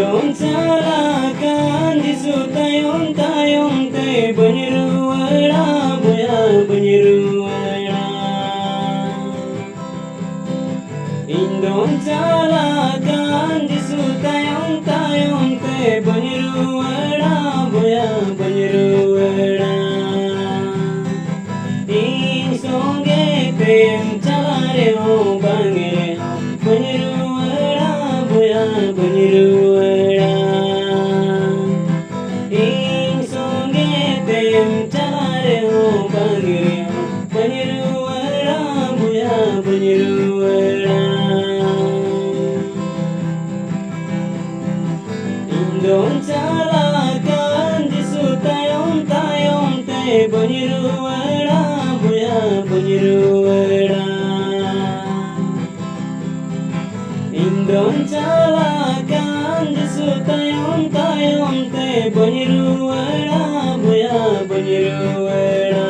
Indon salakan disu tayong te banyiruara boya banyiruara. Indon salakan disu tayong te banyiruara boya banyiruara. In songe tem chalare ho bange banyiruara boya banyiruara. In songe tem chalare ho bange banyiruara boya banyiruara. Indon salakan disu tayong te banyiruara boya banyiruara. Indon salakan disu tayong te banyiruara boya banyiruara.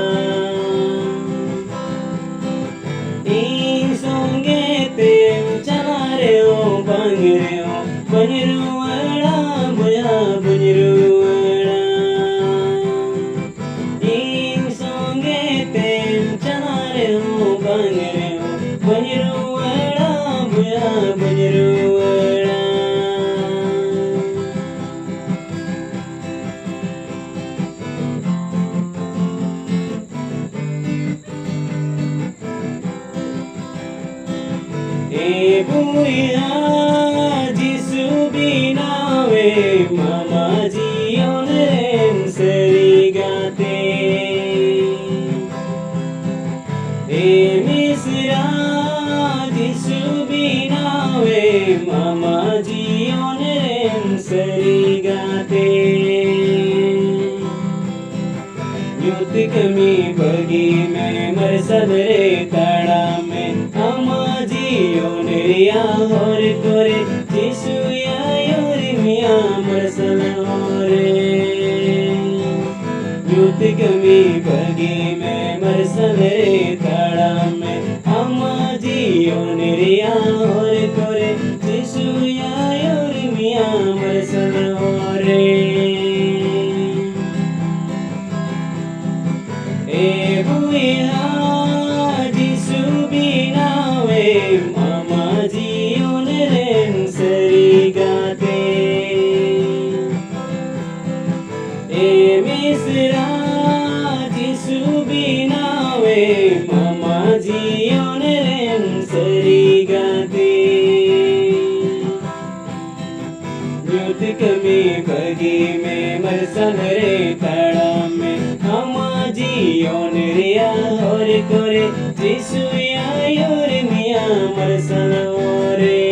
In songe tem chalare o bangre o banyiruara boya banyiruara. In songe tem chalare o bangre o banyiruara boya banyiruara. E buya jisu binawe mama jionen serigate. E misra jisu binawe mama jionen serigate. युद्ध कमी बगी में मरसदरे ताड़ा में अमा जियो नेरिया और तोरे जिसुया योरी मिया मरसल होरे. युद्ध कमी बगी में मरसदरे ताड़ा में अमा जियो नेरिया और तोरे जिसुया योरी मिया मरसल होरे. E buya jisu binawe mama jionen serigate. E misra jisu binawe mama jionen serigate. युद्ध कमी बगी में मरसनरे ताड़ा में अमा जियो नेरिया और कोरे जिसुया योरे मिया मरसल होरे.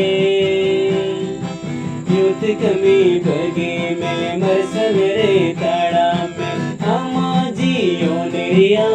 युद्ध कमी बगी में मरसनरे ताड़ा में अमा जियो नेरिया